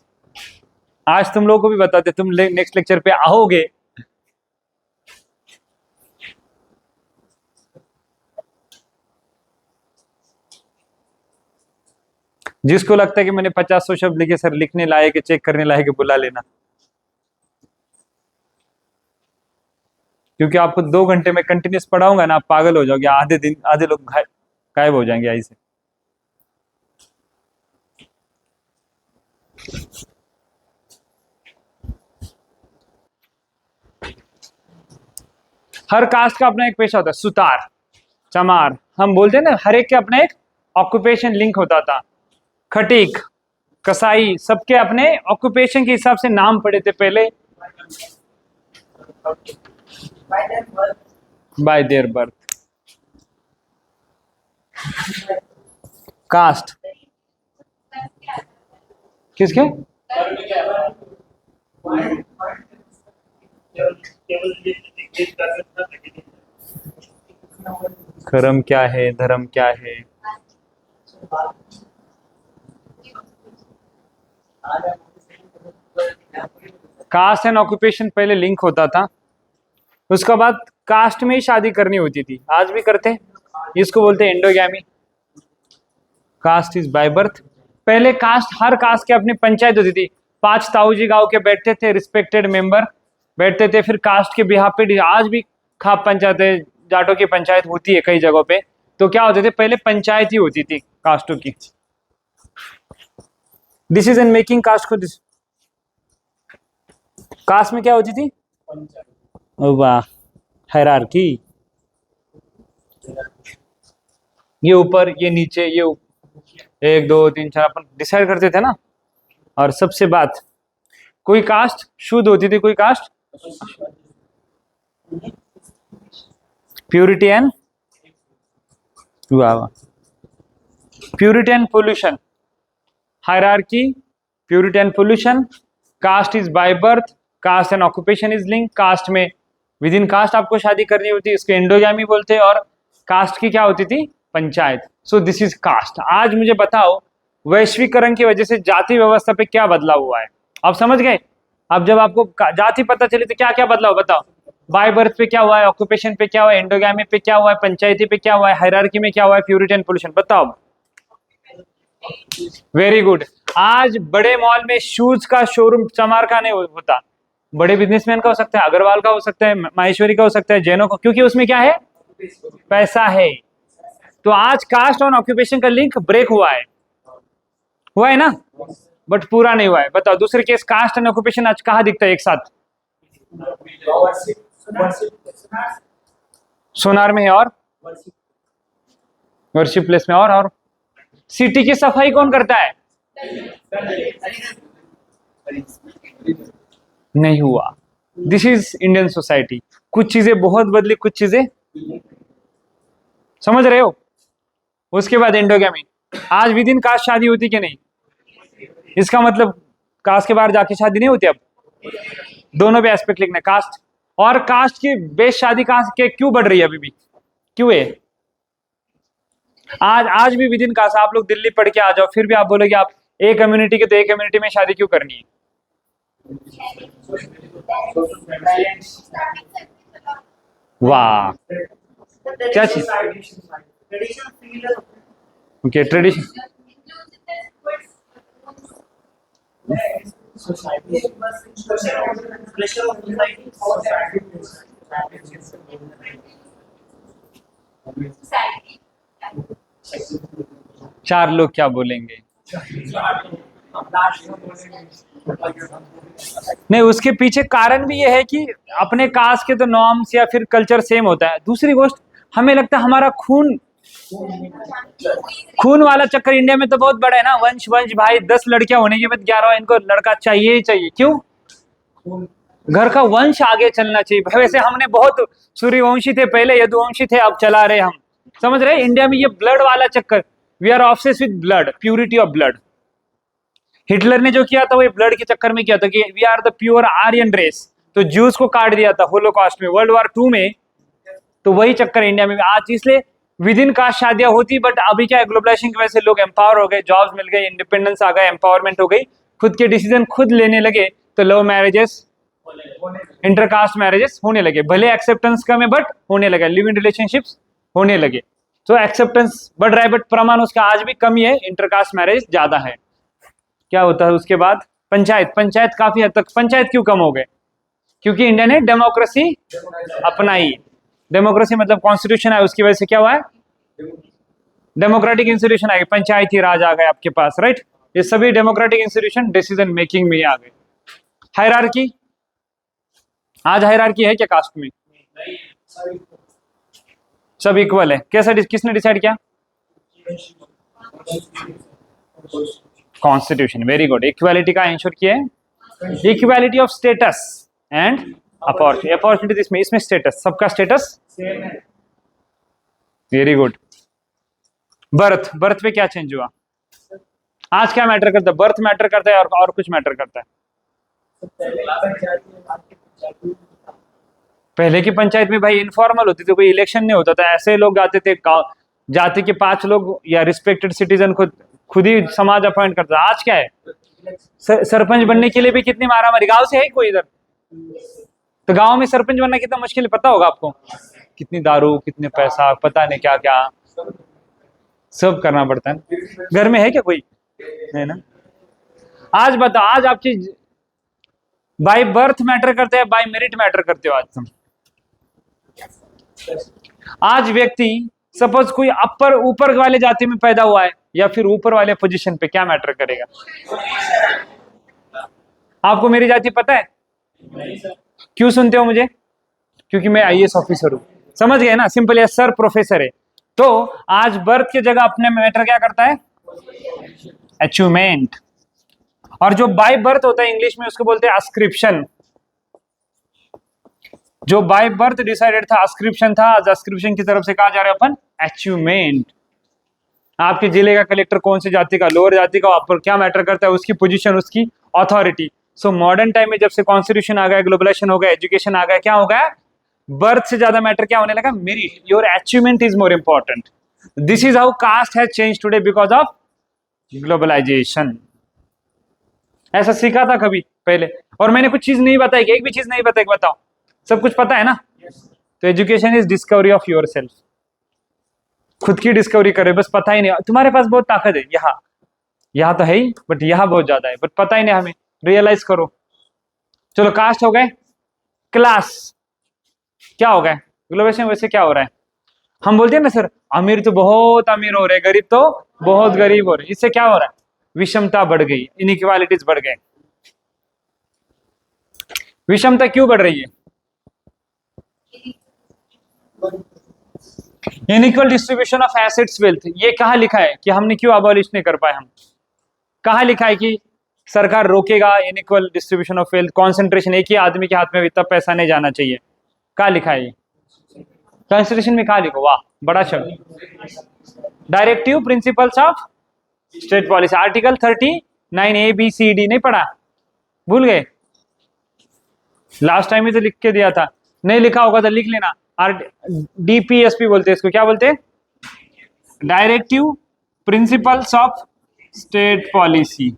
आज तुम लोगों को भी बताते, तुम नेक्स्ट लेक्चर पे आओगे। जिसको लगता है कि मैंने 50-100 शब्द लिखे सर, लिखने लायक है, चेक करने लायक है, बुला लेना। क्योंकि आपको 2 घंटे में कंटिन्यूस पढ़ाऊंगा ना, आप पागल हो जाओगे, आधे दिन आधे लोग गायब हो जाएंगे ऐसे। हर कास्ट का अपना एक पेशा होता है, सुतार, चमार, हम बोलते हैं ना, हर एक के अपना एक ऑक्यूपेशन लिंक होता था। खटीक, कसाई, सबके अपने ऑक्यूपेशन के हिसाब से नाम पड़े थे पहले, बाय देयर बर्थ। कास्ट किसके? कर्म क्या है, धर्म क्या है? कास्ट एंड ऑक्यूपेशन पहले लिंक होता था, उसके बाद कास्ट में ही शादी करनी होती थी, आज भी करते हैं, इसको बोलते हैं endogamy. Caste is by birth. पहले कास्ट, हर कास्ट के अपनी पंचायत होती थी, 5 ताऊजी गांव के बैठते थे, रिस्पेक्टेड मेंबर बैठते थे, फिर कास्ट के बिहाफ पे, आज भी खाप पंचायत है, जाटों की पंचायत होती है कई जगहों पे। तो क्या होते थे, पहले पंचायत ही होती थी कास्टों की। डिसीजन मेकिंग कास्ट को, कास्ट में क्या होती थी? वाह, हायरार्की, ये ऊपर, ये नीचे, ये 1 2 3 4 अपन डिसाइड करते थे ना। और सबसे बात, कोई कास्ट शुद्ध होती थी, कोई कास्ट प्यूरिटी एंड, वाह वाह, purity and pollution, hierarchy, purity and pollution, caste is by birth, caste and occupation is link, caste में विद इन कास्ट आपको शादी करनी होती है, इसको एंडोगैमी बोलते हैं, और कास्ट की क्या होती थी? Panchayat. So this is caste. आज मुझे बताओ, वैश्वीकरण की वजह से जाति व्यवस्था पे क्या बदलाव हुआ है? आप समझ गए? अब जब आपको जाति पता चली तो क्या क्या बदलाव बताओ? बाय बर्थ पे क्या हुआ है, ऑक्यूपेशन पे क्या हुआ है, एंडोगैमी पे क्या हुआ है, पंचायती पे क्या हुआ है, हायरार्की में क्या हुआ है, प्यूरिटी एंड पोल्यूशन, बताओ। Very good. आज बड़े मॉल में शूज का शोरूम चमार का नहीं होता, बड़े बिजनेसमैन का हो सकता है, अग्रवाल का हो सकता है, माहेश्वरी का हो सकता है, जैनों का, क्योंकि उसमें क्या है? पैसा है। तो आज कास्ट और ऑक्यूपेशन का लिंक ब्रेक हुआ है ना, बट पूरा नहीं हुआ है। बताओ दूसरे केस, कास्ट एंड ऑक्यूपेशन आज कहाँ दिखता है एक साथ? सोनार में है, और वर्शिप प्लेस में, और सिटी की सफाई कौन करता है? नहीं हुआ। This is Indian society. कुछ चीजें बहुत बदली, कुछ चीजें, समझ रहे हो? उसके बाद एंडोगैमी, आज विद इन कास्ट शादी होती कि नहीं? इसका मतलब कास्ट के बाहर जाके शादी नहीं होती अब। दोनों पे एस्पेक्ट लिखना है, कास्ट और कास्ट की बेस शादी कास्ट के क्यों बढ़ रही है अभी भी, क्यों है? आज भी विद इन कास्ट, आप लोग दिल्ली पढ़ के आ जाओ, फिर भी आप बोलोगे आप ए कम्युनिटी के, तो ए कम्युनिटी में शादी क्यों करनी है? वाह, क्या चीज? Okay, tradition. चार लोग क्या बोलेंगे? नहीं, उसके पीछे कारण भी ये है कि अपने कास्ट के तो नॉर्म्स या फिर कल्चर सेम होता है। दूसरी गोष्ट, हमें लगता है हमारा खून वाला चक्कर इंडिया में तो बहुत बड़ा है ना, वंश भाई, 10 लड़कियां होने के बाद 11 इनको लड़का चाहिए ही चाहिए। क्यों? घर का वंश आगे चलना चाहिए। वैसे हमने बहुत सूर्यवंशी थे पहले, यदुवंशी थे, अब चला रहे हम, समझ रहे? इंडिया में ये ब्लड वाला चक्कर, we are obsessed with blood, purity of blood. Hitler ने जो किया था वो ब्लड के चक्कर में किया था कि we are the pure Aryan race, तो ज्यूज को काट दिया था होलोकॉस्ट में, वर्ल्ड वॉर 2 में। तो वही चक्कर इंडिया में आज, इसलिए विद इन कास्ट शादियां होती, बट अभी क्या है, ग्लोबलाइजेशन की वजह से लोग एम्पावर हो गए, जॉब्स मिल गए, इंडिपेंडेंस आ गया, एम्पावरमेंट हो गई, खुद के डिसीजन खुद लेने लगे, तो लव मैरिजेस, इंटरकास्ट मैरिजेस होने लगे, भले एक्सेप्टेंस कम है बट होने लगे, लिव इन रिलेशनशिप्स होने लगे। तो एक्सेप्टेंस बढ़ रहा है बट प्रमाण उसका आज भी कमी है, इंटरकास्ट मैरिज ज्यादा है। क्या होता है उसके बाद? पंचायत काफी हद तक, पंचायत क्यों कम हो गए? क्योंकि इंडिया ने डेमोक्रेसी अपनाई। डेमोक्रेसी मतलब कॉन्स्टिट्यूशन है, उसकी वजह से क्या हुआ है? डेमोक्रेटिक इंस्टीट्यूशन आ गए, पंचायती राज आ गए आपके पास, राइट? ये सभी डेमोक्रेटिक इंस्टीट्यूशन डिसीजन मेकिंग में आ गए। हायरार्की, आज हायरार्की है क्या कास्ट में? सब इक्वल है। कैसा किसने डिसाइड किया? कॉन्स्टिट्यूशन। Very good. इक्वालिटी का इंश्योर किया है। Equality of status and opportunity. Opportunity इसमें इसमें स्टेटस, सबका स्टेटस सेम है। Very good. बर्थ, बर्थ पे क्या चेंज हुआ? आज क्या मैटर करता है? बर्थ मैटर करता है और कुछ मैटर करता है? पहले की पंचायत में भाई इनफॉर्मल होती थी, कोई इलेक्शन नहीं होता था, ऐसे लोग आते थे, जाति के 5 लोग या रिस्पेक्टेड सिटीजन खुद ही समाज अपॉइंट करता। आज क्या है? सरपंच बनने के लिए भी कितनी मारामारी। गांव से है कोई इधर? तो गांव में सरपंच बनना कितना मुश्किल है पता होगा आपको। कितनी दारू, कितने पैसा, पता नहीं क्या क्या सब करना पड़ता है। घर में है क्या कोई? है ना। आज बताओ, आज आपकी बाय बर्थ मैटर करते हैं, बाय मेरिट मैटर करते हो आज तुम? आज व्यक्ति सपोज कोई अपर ऊपर वाले जाति में पैदा हुआ है या फिर ऊपर वाले पोजीशन पे, क्या मैटर करेगा? आपको मेरी जाति पता है? क्यों सुनते हो मुझे? क्योंकि मैं आईएएस ऑफिसर हूं। समझ गए ना? सिंपल, है सर प्रोफेसर है। तो आज बर्थ की जगह अपने मैटर क्या करता है? अचीवमेंट। और जो बाय बर्थ होता है इंग्लिश में उसको बोलते हैं अस्क्रिप्शन। जो बाय बर्थ डिसाइडेड था अस्क्रिप्शन था, आज अस्क्रिप्शन की तरफ से कहा जा रहा है अपन अचीवमेंट। आपके जिले का कलेक्टर कौन सी जाति का, लोअर जाति का, अपर, क्या मैटर करता है? उसकी पोजीशन, उसकी अथॉरिटी। सो मॉडर्न टाइम में जब से कॉन्स्टिट्यूशन आ गया, ग्लोबलाइजेशन हो गया, एजुकेशन आ गया, क्या हो गया? बर्थ से ज्यादा मैटर क्या होने लगा? Merit. Your achievement is more important. This is how caste has change today because of globalisation. ऐसा सीखा था कभी पहले? और मैंने कुछ चीज नहीं बताई, एक भी चीज नहीं बताई, बताओ। सब कुछ पता है ना? तो education is discovery of your self. खुद की डिस्कवरी करे, बस पता ही नहीं। तुम्हारे पास बहुत ताकत है, यहाँ तो है ही, बट यहाँ बहुत ज्यादा है, बट पता ही नहीं हमें। रियलाइज करो। चलो, कास्ट हो गए, क्लास क्या हो गए? ग्लोबलाइजेशन वैसे क्या हो रहा है? हम बोलते हैं ना सर, अमीर तो बहुत अमीर हो रहे, गरीब तो बहुत गरीब हो रहे। इससे क्या हो रहा है? विषमता बढ़ गई, इनइक्वालिटीज बढ़ गए। विषमता क्यों बढ़ रही है? Inequal distribution of assets wealth. ये कहाँ लिखा है कि हमने क्यों अबॉलिश नहीं कर पाए हम? कहाँ लिखा है कि सरकार रोकेगा inequal distribution of wealth, concentration, एक ही आदमी के हाथ में इतना पैसा नहीं जाना चाहिए? कहाँ लिखा है ये? कॉन्स्टिट्यूशन में कहाँ लिखो? वाह, बड़ा शब्द। Directive principles of state policy, article 39 ABCD नहीं पढ़ा? भूल गए? लास्ट टाइम ही तो लिख के दिया था। नहीं लिखा होगा तो लिख लेना। DPSP बोलते हैं इसको। क्या बोलते हैं? Directive principles of state policy.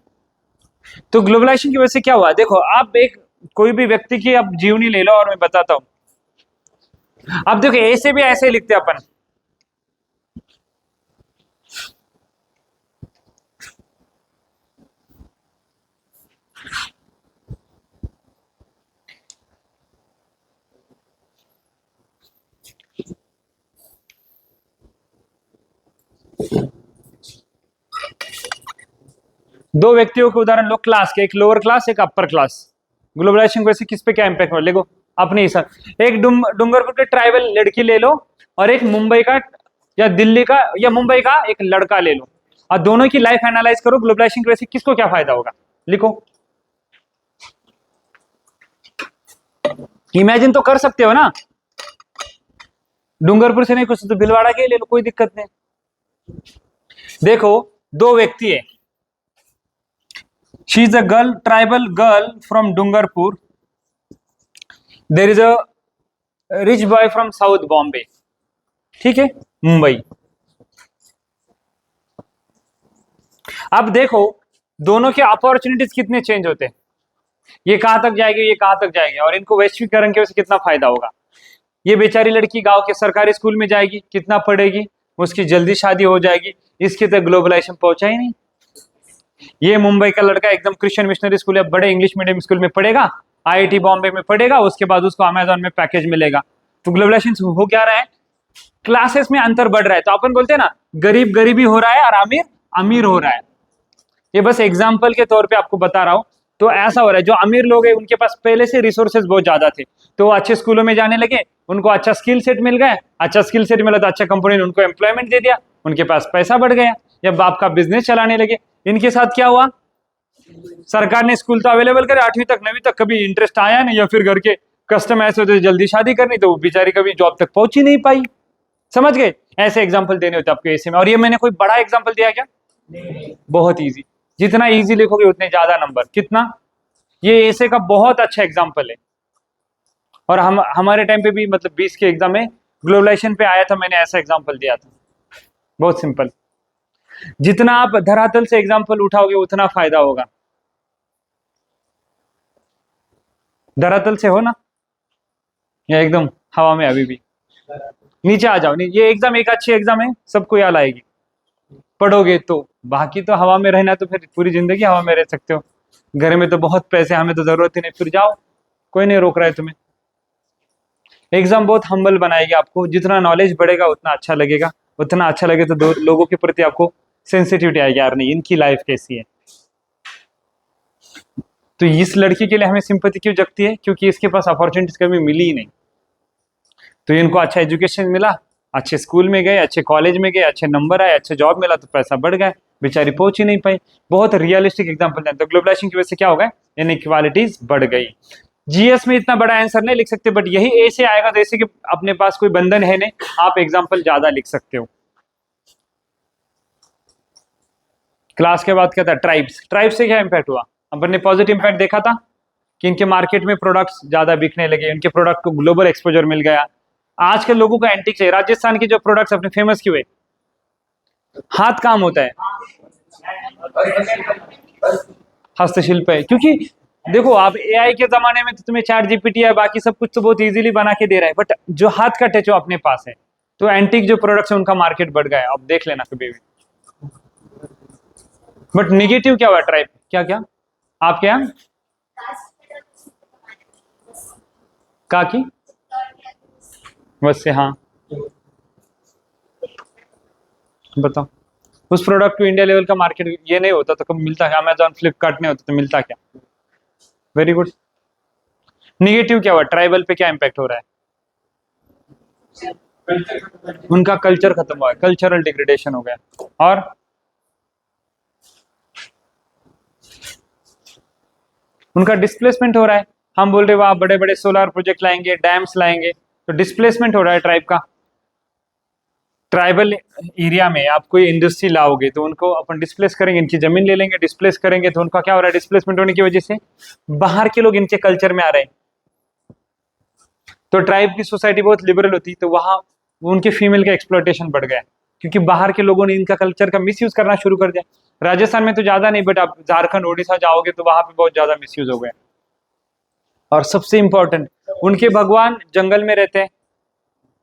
तो ग्लोबलाइजेशन की वजह से क्या हुआ? देखो, आप एक कोई भी व्यक्ति की आप जीवनी ले लो और मैं बताता हूं। अब देखो, ऐसे भी ऐसे लिखते हैं अपन। दो व्यक्तियों के उदाहरण लो, क्लास के, एक लोअर क्लास, एक अपर क्लास। ग्लोबलाइजेशन वैसे किस पे क्या इंपैक्ट हो? देखो अपने हिसाब। एक डूंगरपुर के ट्राइबल लड़की ले लो और एक मुंबई का या दिल्ली का या मुंबई का एक लड़का ले लो, और दोनों की लाइफ एनालाइज करो। ग्लोबलाइजेशन की वजह से किसको क्या फायदा होगा? लिखो। इमेजिन तो कर सकते हो ना। डूंगरपुर से नहीं, कुछ तो भिलवाड़ा के ले लो, कोई दिक्कत नहीं। देखो, दो व्यक्ति है। She is a girl, tribal girl from Dungarpur. There is a rich boy from south Bombay, ठीक है, मुंबई। अब देखो, दोनों के अपॉर्चुनिटीज कितने चेंज होते हैं। ये कहां तक जाएगी, ये कहां तक जाएगी, और इनको वैश्वीकरण की वजह से कितना फायदा होगा। ये बेचारी लड़की गांव के सरकारी स्कूल में जाएगी, कितना पढ़ेगी, उसकी जल्दी शादी हो जाएगी, इसके तक ग्लोबलाइजेशन पहुंचा ही नहीं। ये मुंबई का लड़का एकदम क्रिश्चियन मिशनरी स्कूल या बड़े इंग्लिश मीडियम स्कूल में पढ़ेगा, IIT बॉम्बे में पढ़ेगा, उसके बाद उसको अमेजोन में पैकेज मिलेगा। तो ग्लोबलाइजेशन हो क्या रहा है? क्लासेस में अंतर बढ़ रहा है। तो अपन बोलते हैं ना, गरीब गरीबी हो रहा है और अमीर अमीर हो रहा है। ये बस एग्जाम्पल के तौर पे आपको बता रहा हूं। तो ऐसा हो रहा है, जो अमीर लोग हैं उनके पास पहले से रिसोर्सेज बहुत ज्यादा थे, तो वो अच्छे स्कूलों में जाने लगे, उनको अच्छा स्किल सेट मिल गया, अच्छा स्किल सेट मिला तो अच्छा कंपनी ने उनको एम्प्लॉयमेंट दे दिया, उनके पास पैसा बढ़ गया, या बाप का बिजनेस चलाने लगे। इनके साथ क्या हुआ, सरकार ने स्कूल तो अवेलेबल करे 8वीं तक 9वीं तक, कभी इंटरेस्ट आया नहीं, या फिर घर के कस्टम ऐसे होते जल्दी शादी करनी, तो वो बेचारी कभी जॉब तक पहुंच ही नहीं पाई। समझ गए, ऐसे एग्जाम्पल देने होते आपको ऐसे में। और ये मैंने कोई बड़ा एग्जाम्पल दिया क्या, बहुत इजी, जितना इजी लिखोगे उतने ज्यादा नंबर। कितना, ये ऐसे का बहुत अच्छा एग्जाम्पल है। और हम हमारे टाइम पे भी मतलब 20 के एग्जाम में ग्लोबलाइजेशन पे आया था, मैंने ऐसा एग्जाम्पल दिया था, बहुत सिंपल। जितना आप धरातल से एग्जाम्पल उठाओगे उतना फायदा होगा। धरातल से हो ना, या एकदम हवा में अभी भी, नीचे आ जाओ। नहीं, ये एग्जाम एक अच्छी एग्जाम है, सबको याद आएगी पढ़ोगे तो। बाकी तो हवा में रहना, तो फिर पूरी जिंदगी हवा में रह सकते हो। घर में तो बहुत पैसे, हमें तो जरूरत ही नहीं, फिर जाओ, कोई नहीं रोक रहा है तुम्हें। एग्जाम बहुत हम्बल बनाएगी आपको, जितना नॉलेज बढ़ेगा उतना अच्छा लगेगा, उतना अच्छा लगे तो दो लोगों के प्रति आपको सेंसिटिविटी आएगी, यार नहीं इनकी लाइफ कैसी है। तो इस लड़की के लिए हमें सिंपैथी क्यों जगती है, क्योंकि इसके पास अपॉर्चुनिटीज कभी मिली ही नहीं। तो इनको अच्छा एजुकेशन मिला, अच्छे स्कूल में गए, अच्छे कॉलेज में गए, अच्छे नंबर आए, अच्छे जॉब मिला, तो पैसा बढ़ गया, बेचारी पहुंच ही नहीं पाई। बहुत रियलिस्टिक एग्जाम्पल है। तो ग्लोबलाइजेशन की वजह से क्या हो गया, इनइक्वालिटीज बढ़ गई। जीएस में इतना बड़ा आंसर नहीं लिख सकते, बट यही ऐसे आएगा जैसे कि अपने पास कोई बंधन है नहीं, आप एग्जाम्पल ज्यादा लिख सकते हो। क्लास के बाद क्या था, ट्राइब्स। ट्राइब्स से क्या इंपैक्ट हुआ, अपन ने पॉजिटिव इंपैक्ट देखा था कि इनके मार्केट में प्रोडक्ट्स ज्यादा बिकने लगे, इनके प्रोडक्ट को ग्लोबल एक्सपोजर मिल गया। आजकल लोगों को एंटीक चाहिए। राजस्थान के जो प्रोडक्ट्स अपने फेमस क्यों है, हाथ काम होता है, हस्तशिल्प है। क्योंकि देखो, आप एआई के जमाने में तो तुम्हें चैट जीपीटी है, बाकी सब कुछ तो बहुत इजीली बना के दे रहा है, बट जो हाथ का टच वो अपने पास है, तो एंटीक जो प्रोडक्ट्स है उनका मार्केट बढ़ गया है, अब देख लेना कभी भी। बट निगेटिव क्या हुआ ट्राइब, क्या क्या आपके यहाँ का की बस से, हाँ बताओ। उस प्रोडक्ट को इंडिया लेवल का मार्केट ये नहीं होता तो कब मिलता है, अमेजॉन फ्लिपकार्ट नहीं होता तो मिलता क्या। Very good. निगेटिव क्या हुआ, ट्राइबल पे क्या इंपैक्ट हो रहा है, उनका कल्चर खत्म हुआ है, कल्चरल डिग्रेडेशन हो गया। और उनका डिस्प्लेसमेंट हो रहा है। हम बोल रहे वहां बड़े बड़े सोलर प्रोजेक्ट लाएंगे, डैम्स लाएंगे, तो डिस्प्लेसमेंट हो रहा है ट्राइब का। ट्राइबल एरिया में आप कोई इंडस्ट्री लाओगे तो उनको अपन डिस्प्लेस करेंगे, इनकी जमीन ले लेंगे, डिस्प्लेस करेंगे, तो उनका क्या हो रहा है, डिस्प्लेसमेंट होने की वजह से बाहर के लोग इनके कल्चर में आ रहे हैं। तो ट्राइब की सोसाइटी बहुत लिबरल होती, तो वहां उनके फीमेल का एक्सप्लॉयटेशन बढ़ गया, क्योंकि बाहर के लोगों ने इनका कल्चर का मिसयूज करना शुरू कर दिया। राजस्थान में तो ज्यादा नहीं, बट आप झारखंड उड़ीसा जाओगे तो वहां पे बहुत ज्यादा मिसयूज हो गए। और सबसे इंपॉर्टेंट, उनके भगवान जंगल में रहते हैं,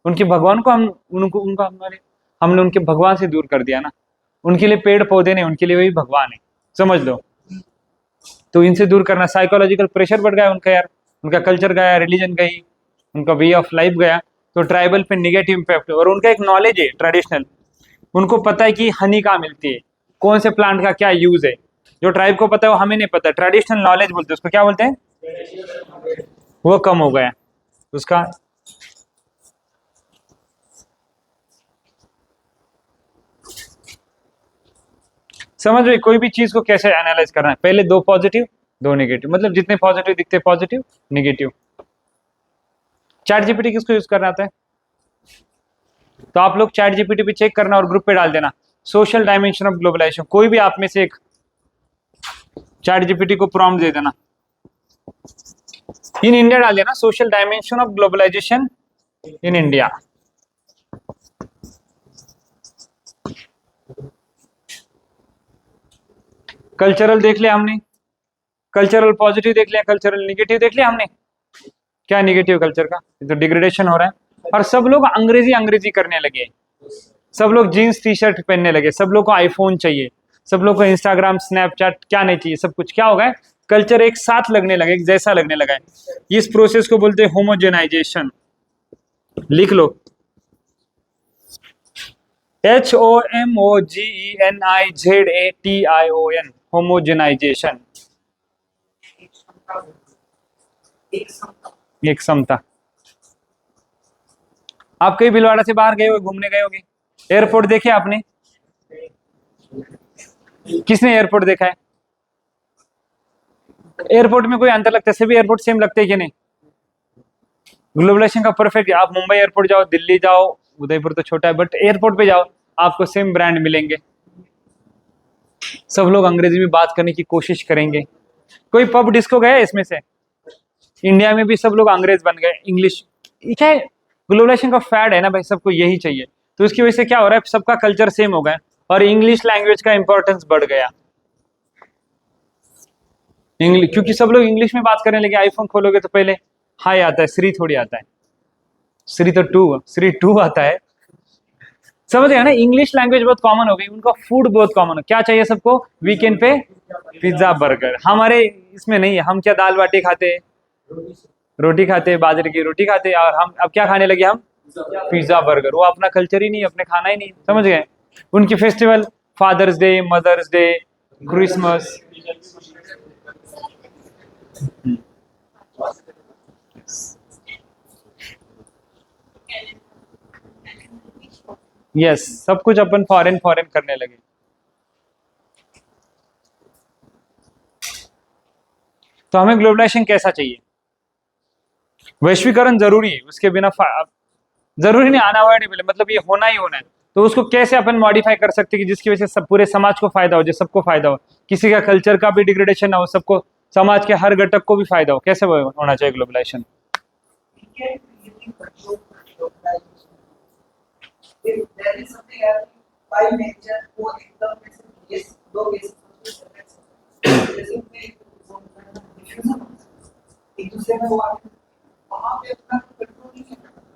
उनके भगवान को हम उनको उनका हमारे हमने उनके भगवान से दूर कर दिया ना। उनके लिए पेड़ पौधे नहीं, उनके लिए वही भगवान है, समझ लो। तो इनसे दूर करना, साइकोलॉजिकल प्रेशर बढ़ गया उनका, यार उनका कल्चर गया, रिलीजन गई, उनका वे ऑफ लाइफ गया, तो ट्राइबल पे निगेटिव इम्पैक्ट। और उनका एक नॉलेज है ट्रेडिशनल, उनको पता है कि हनी कहाँ मिलती है, कौन से प्लांट का क्या यूज है। जो ट्राइब को पता है वो हमें नहीं पता, ट्रेडिशनल नॉलेज बोलते हैं उसको, क्या बोलते हैं, वो कम हो गया उसका। समझ रहे, कोई भी चीज को कैसे एनालाइज करना है, पहले दो पॉजिटिव दो नेगेटिव, मतलब जितने पॉजिटिव दिखते पॉजिटिव नेगेटिव। चैट जीपीटी किसको यूज करना आता है, तो आप लोग चैट जीपीटी पे चेक करना और ग्रुप पे डाल देना, सोशल डायमेंशन ऑफ ग्लोबलाइजेशन। कोई भी आप में से एक चैट जीपीटी को प्रॉम्प्ट दे देना, इन इंडिया डाल देना, social dimension of globalisation in India. Cultural देख लिया हमने, कल्चरल पॉजिटिव देख लिया, कल्चरल निगेटिव देख लिया हमने। क्या निगेटिव कल्चर का, तो डिग्रेडेशन हो रहा है। और सब लोग अंग्रेजी अंग्रेजी करने लगे, सब लोग जीन्स टी शर्ट पहनने लगे, सब लोग को आईफोन चाहिए, सब लोग को इंस्टाग्राम स्नैपचैट क्या नहीं चाहिए, सब कुछ क्या हो गया, कल्चर एक साथ लगने लगे, एक जैसा लगने लगा है। इस प्रोसेस को बोलते हैं होमोजेनाइजेशन, लिख लो, HOMOGENIZATION, होमोजेनाइजेशन। एक समता। आप कहीं भीलवाड़ा से बाहर गए हो, घूमने गए होगे, एयरपोर्ट देखे आपने? किसने एयरपोर्ट देखा है? एयरपोर्ट में कोई अंतर लगता है? सभी एयरपोर्ट सेम लगते हैं कि नहीं? ग्लोबलाइजेशन का परफेक्ट, आप मुंबई एयरपोर्ट जाओ, दिल्ली जाओ, उदयपुर तो छोटा है बट एयरपोर्ट पे जाओ, आपको सेम ब्रांड मिलेंगे। सब लोग अंग्रेजी में बात करने की कोशिश करेंगे। कोई पब डिस्को गया है इसमें से? इंडिया में भी सब लोग अंग्रेज बन गए, इंग्लिश। क्या है, ग्लोबलाइजेशन का फैड है ना भाई, सबको यही चाहिए। तो इसकी वजह से क्या हो रहा है, सबका कल्चर सेम हो गया और इंग्लिश लैंग्वेज का इंपॉर्टेंस बढ़ गया। इंग्लिश, क्योंकि सब लोग इंग्लिश में बात करने लगे। आईफोन खोलोगे तो पहले हाय आता है, श्री थोड़ी आता है। श्री तो श्री टू आता है। समझ गया ना, इंग्लिश लैंग्वेज बहुत कॉमन हो गई, उनका फूड बहुत कॉमन हो। क्या चाहिए सबको वीकेंड पे? Pizza burger. हमारे इसमें नहीं है, हम क्या दाल बाटी खाते हैं, रोटी खाते हैं, बाजरे की रोटी खाते हैं, और हम अब क्या खाने लगे हम? Pizza burger. वो अपना कल्चर ही नहीं, अपने खाना ही नहीं, समझ गए? उनकी festival Father's Day, Mother's Day, Christmas. Yes, सब कुछ अपन फॉरेन फॉरेन करने लगे। तो हमें ग्लोबलाइजेशन कैसा चाहिए? वैश्वीकरण जरूरी है, उसके बिना जरूरी नहीं, अनअवॉइडेबल है, मतलब ये होना ही होना है। तो उसको कैसे अपन मॉडिफाई कर सकते हैं कि जिसकी वजह से सब पूरे समाज को फायदा हो, जो सबको फायदा हो, किसी का कल्चर का भी डिग्रेडेशन ना हो, सबको, समाज के हर घटक को भी फायदा हो। कैसे होना चाहिए ग्लोबलाइजेशन?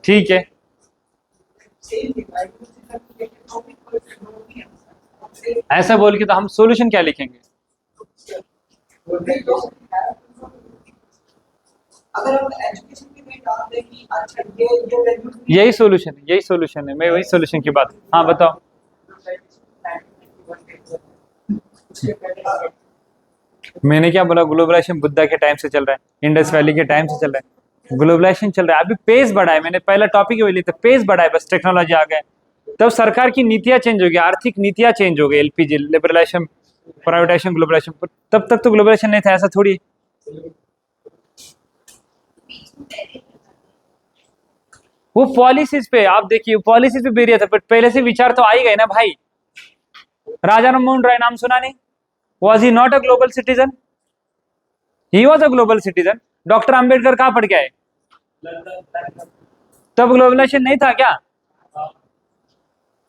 ठीक है, ऐसा बोल के तो हम सॉल्यूशन क्या लिखेंगे? अगर हम एजुकेशन की भी डाल दें कि अच्छा ये वैल्यू यही सॉल्यूशन है, यही सॉल्यूशन है, मैं वही सॉल्यूशन की बात। हाँ बताओ। मैंने क्या बोला, ग्लोबलाइजेशन बुद्धा के टाइम से चल रहा है, इंडस वैली के टाइम से चल रहा है, ग्लोबलाइजेशन चल रहा है। अभी पेस बढ़ा है, मैंने पहला टॉपिक वही लिया था, पेस बढ़ा है, बस टेक्नोलॉजी आ गया। तब सरकार की नीतियां चेंज हो गई, आर्थिक नीतियां चेंज हो गई, एलपीजी लिबरलाइजेशन, प्राइवेटाइजेशन, ग्लोबलाइजेशन। तब तक तो ग्लोबलाइजेशन नहीं था, ऐसा थोड़ी। वो पॉलिसीज पे आप देखिए, पॉलिसीज पे बेरिया था, बट पहले से विचार तो आ ही गए ना भाई। राजा राममोहन राय नाम सुना नहीं? Was he not a global citizen? He was a global citizen. Doctor Ambedkar कहाँ पढ़ के आए? तब ग्लोबलाइजेशन नहीं था क्या?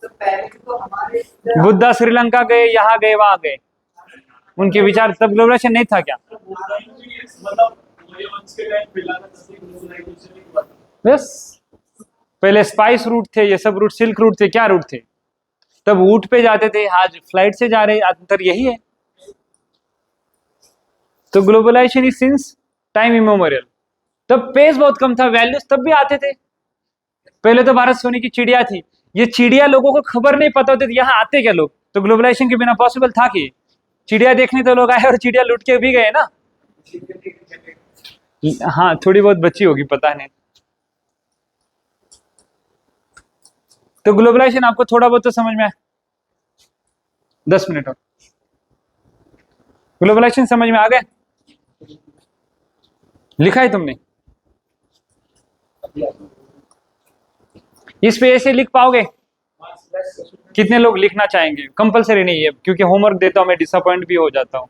तो पहले तो हमारे बुद्धा श्रीलंका गए, यहाँ गए, वहां गए, उनके विचार, तब ग्लोबलाइजेशन नहीं था क्या? बस, पहले स्पाइस रूट थे, ये सब रूट, सिल्क रूट थे, क्या रूट थे? तब ऊंट पे जाते थे, आज फ्लाइट से जा रहे, अंतर यही है। तो globalisation is since time immemorial. तब पेस बहुत कम था, वैल्यूज तब भी आते थे। पहले तो भारत सोने की चिड़िया थी, ये चिड़िया लोगों को खबर नहीं पता होती थी यहाँ आते क्या लोग। तो ग्लोबलाइजेशन के बिना पॉसिबल था कि चिड़िया देखने तो लोग आए और चिड़िया लूट के भी गए ना। हाँ, थोड़ी बहुत बची होगी, पता नहीं। तो ग्लोबलाइजेशन आपको थोड़ा बहुत तो समझ में आया? 10 मिनट और, ग्लोबलाइजेशन समझ में आ गए? लिखा है तुमने? इस पे ऐसे लिख पाओगे? कितने लोग लिखना चाहेंगे? कंपलसरी नहीं है, क्योंकि होमवर्क देता हूं मैं, डिसअपॉइंट भी हो जाता हूँ।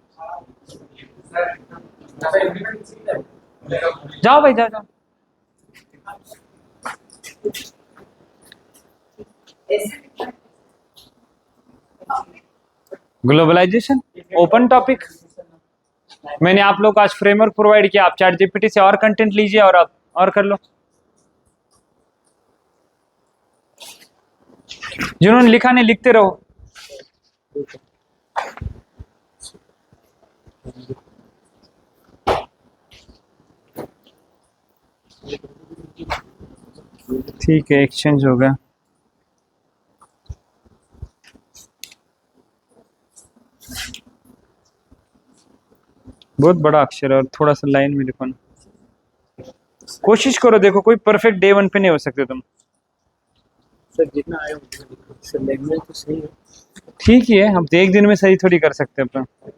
जाओ भाई, जाओ जाओ। Globalisation open topic. मैंने आप लोग को आज फ्रेमवर्क प्रोवाइड किया, आप चैट जीपीटी से और कंटेंट लीजिए और आप और कर लो। जिन्होंने लिखा नहीं, लिखते रहो। ठीक है, एक्सचेंज हो गया। बहुत बड़ा अक्षर है और थोड़ा सा लाइन में लिखो ना। कोशिश करो, देखो कोई परफेक्ट डे वन पे नहीं हो सकते तुम। सर जितना आया उतना लिखो। सर लैंग्वेज तो सही है। ठीक ही है, हम तो एक दिन में सही थोड़ी कर सकते हैं अपना।